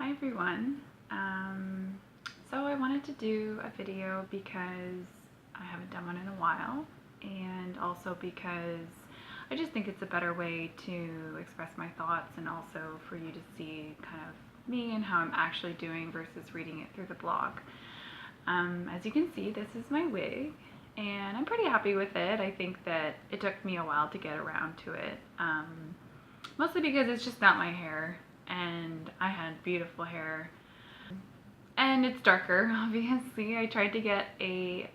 Hi everyone. So I wanted to do a video because I haven't done one in a while, and also because I just think it's a better way to express my thoughts and also for you to see kind of me and how I'm actually doing versus reading it through the blog. As you can see, this is my wig and I'm pretty happy with it. I think that it took me a while to get around to it, mostly because it's just not my hair. And I had beautiful hair, and it's darker, obviously. I tried to get a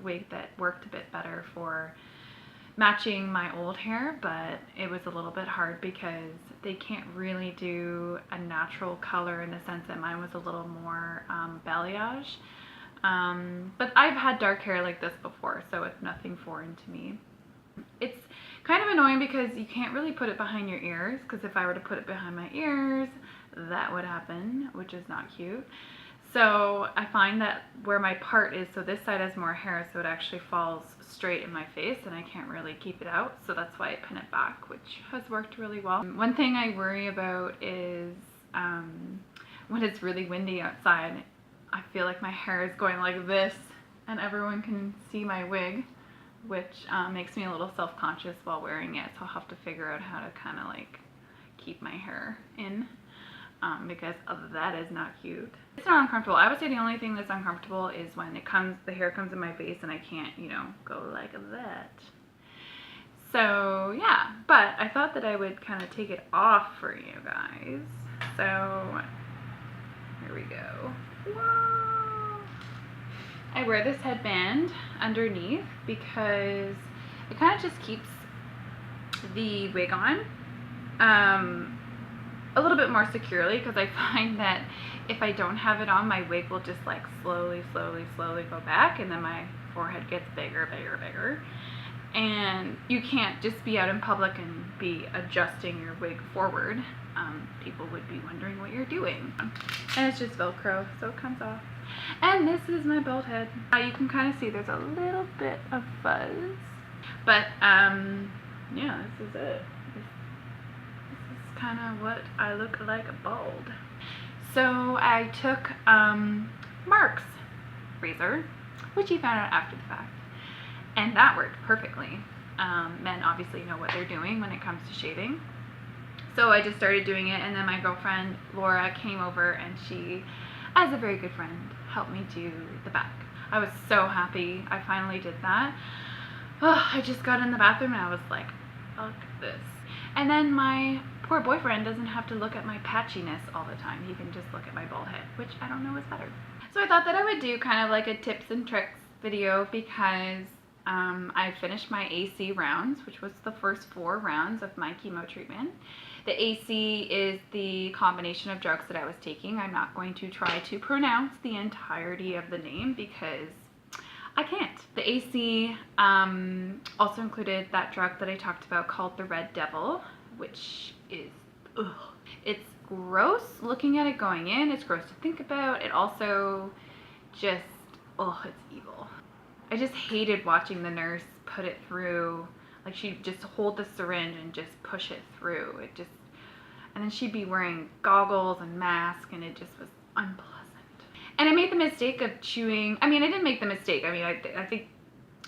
wig that worked a bit better for matching my old hair, but it was a little bit hard because they can't really do a natural color in the sense that mine was a little more balayage. But I've had dark hair like this before, so it's nothing foreign to me. It's kind of annoying because you can't really put it behind your ears, because if I were to put it behind my ears, that would happen, which is not cute. So I find that where my part is, so this side has more hair, so it actually falls straight in my face and I can't really keep it out, so that's why I pin it back, which has worked really well. One thing I worry about is when it's really windy outside, I feel like my hair is going like this and everyone can see my wig, which makes me a little self-conscious while wearing it, so I'll have to figure out how to kind of like keep my hair in, because that is not cute. It's not uncomfortable. I would say the only thing that's uncomfortable is when the hair comes in my face and I can't, go like that. So yeah, but I thought that I would kind of take it off for you guys. So here we go. Whoa! I wear this headband underneath because it kind of just keeps the wig on a little bit more securely, because I find that if I don't have it on, my wig will just like slowly go back, and then my forehead gets bigger. And you can't just be out in public and be adjusting your wig forward. People would be wondering what you're doing. And it's just Velcro, so it comes off. And this is my bald head. You can kind of see there's a little bit of fuzz. But, yeah, this is it. This is kind of what I look like bald. So I took Mark's razor, which he found out after the fact. And that worked perfectly. Men obviously know what they're doing when it comes to shaving. So I just started doing it, and then my girlfriend Laura came over and she, as a very good friend, helped me do the back. I was so happy I finally did that. Oh, I just got in the bathroom and I was like, fuck this. And then my poor boyfriend doesn't have to look at my patchiness all the time. He can just look at my bald head, which I don't know is better. So I thought that I would do kind of like a tips and tricks video because I finished my AC rounds, which was the first 4 rounds of my chemo treatment. The AC is the combination of drugs that I was taking. I'm not going to try to pronounce the entirety of the name because I can't. The AC also included that drug that I talked about called the Red Devil, which is, ugh. It's gross looking at it going in. It's gross to think about. It also just, oh, it's evil. I just hated watching the nurse put it through. Like, she'd just hold the syringe and just push it through. And then she'd be wearing goggles and mask, and it just was unpleasant. And I made the mistake of chewing. I didn't make the mistake. I think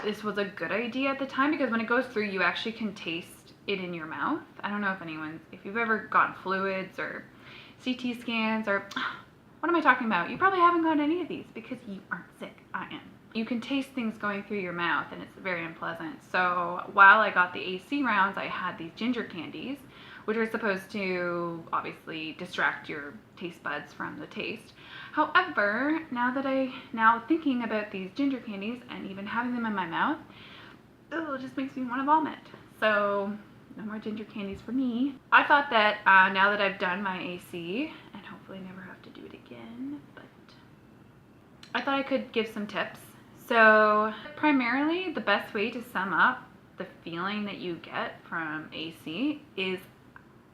this was a good idea at the time, because when it goes through, you actually can taste it in your mouth. I don't know if you've ever gotten fluids or CT scans or, what am I talking about? You probably haven't gotten any of these because you aren't sick. I am. You can taste things going through your mouth, and it's very unpleasant. So while I got the AC rounds, I had these ginger candies, which are supposed to obviously distract your taste buds from the taste. However, now thinking about these ginger candies and even having them in my mouth, it just makes me want to vomit. So no more ginger candies for me. I thought that now that I've done my AC, and hopefully never have to do it again, but I thought I could give some tips. So primarily, the best way to sum up the feeling that you get from AC is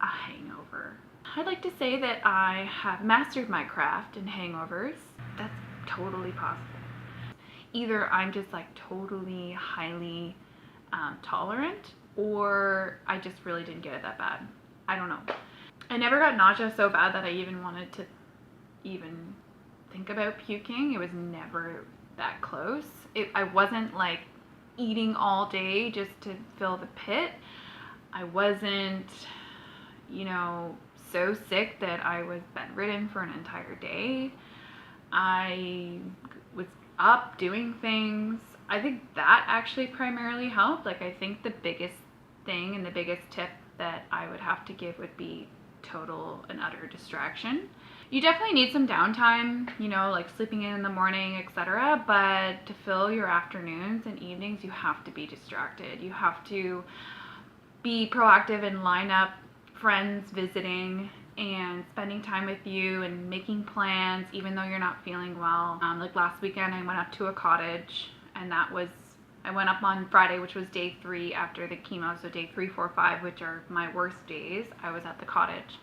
a hangover. I'd like to say that I have mastered my craft in hangovers. That's totally possible. Either I'm just like totally highly tolerant, or I just really didn't get it that bad. I don't know. I never got nausea so bad that I even wanted to even think about puking. It was never that close. I wasn't like eating all day just to fill the pit. I wasn't, you know, so sick that I was bedridden for an entire day. I was up doing things. I think that actually primarily helped. Like, I think the biggest thing and the biggest tip that I would have to give would be total and utter distraction. You definitely need some downtime, you know, like sleeping in the morning, etc. But to fill your afternoons and evenings, you have to be distracted. You have to be proactive and line up friends visiting and spending time with you and making plans even though you're not feeling well. Like last weekend I went up to a cottage, and I went up on Friday, which was day 3 after the chemo, so day 3, 4, 5, which are my worst days. I was at the cottage.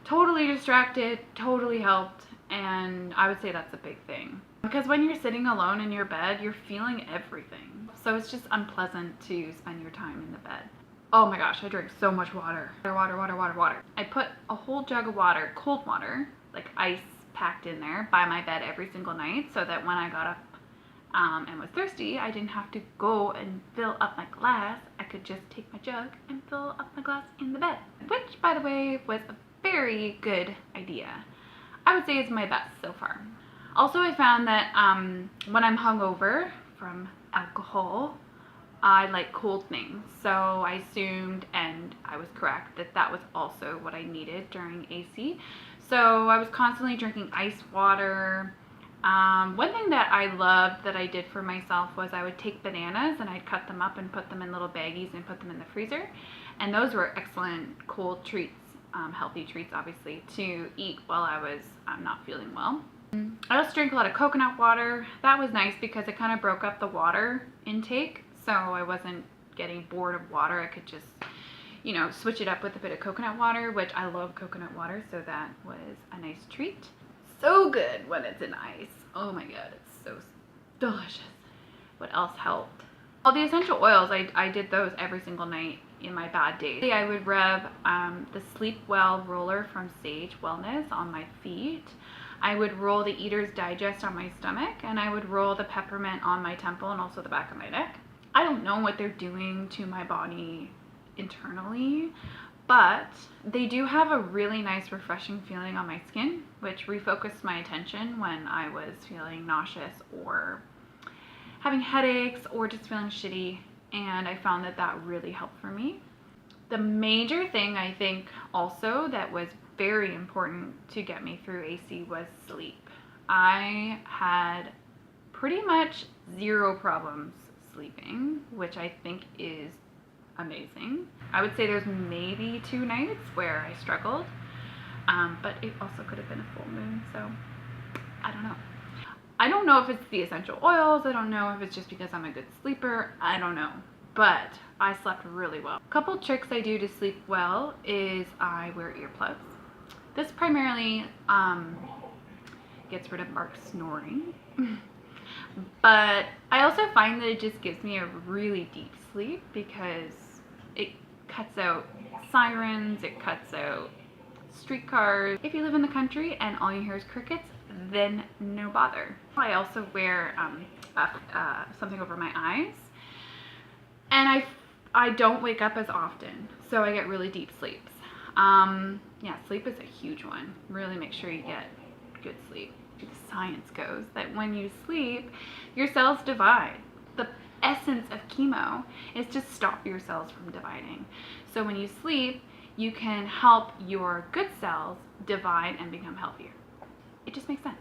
Totally distracted, totally helped, and I would say that's a big thing. Because when you're sitting alone in your bed, you're feeling everything. So it's just unpleasant to spend your time in the bed. Oh my gosh, I drank so much water. Water. I put a whole jug of water, cold water, like ice packed in there, by my bed every single night, so that when I got up and was thirsty, I didn't have to go and fill up my glass. I could just take my jug and fill up my glass in the bed. Which, by the way, was a very good idea. I would say it's my best so far. Also, I found that when I'm hungover from alcohol, I like cold things. So I assumed, and I was correct, that that was also what I needed during AC. So I was constantly drinking ice water. One thing that I loved that I did for myself was I would take bananas and I'd cut them up and put them in little baggies and put them in the freezer. And those were excellent cold treats, healthy treats obviously, to eat while I was not feeling well. I also drank a lot of coconut water. That was nice because it kind of broke up the water intake, so I wasn't getting bored of water. I could just, you know, switch it up with a bit of coconut water, which I love coconut water, so that was a nice treat. So good when it's in ice. Oh my god, it's so delicious. What else helped? Well, the essential oils, I did those every single night in my bad days. I would rub the Sleep Well roller from Sage Wellness on my feet. I would roll the Eater's Digest on my stomach, and I would roll the peppermint on my temple and also the back of my neck. I don't know what they're doing to my body internally, but they do have a really nice refreshing feeling on my skin, which refocused my attention when I was feeling nauseous or having headaches or just feeling shitty, and I found that that really helped for me. The major thing I think also that was very important to get me through AC was sleep. I had pretty much 0 problems sleeping, which I think is amazing. I would say there's maybe 2 nights where I struggled, but it also could have been a full moon, so I don't know. I don't know if it's the essential oils, I don't know if it's just because I'm a good sleeper, I don't know, but I slept really well. A couple tricks I do to sleep well is I wear earplugs. This primarily gets rid of Mark's snoring, but I also find that it just gives me a really deep sleep because it cuts out sirens, it cuts out streetcars. If you live in the country and all you hear is crickets, then no bother. I also wear something over my eyes, and I don't wake up as often, so I get really deep sleeps. Yeah, sleep is a huge one. Really make sure you get good sleep. The science goes that when you sleep, your cells divide. The essence of chemo is to stop your cells from dividing. So when you sleep, you can help your good cells divide and become healthier. It just makes sense.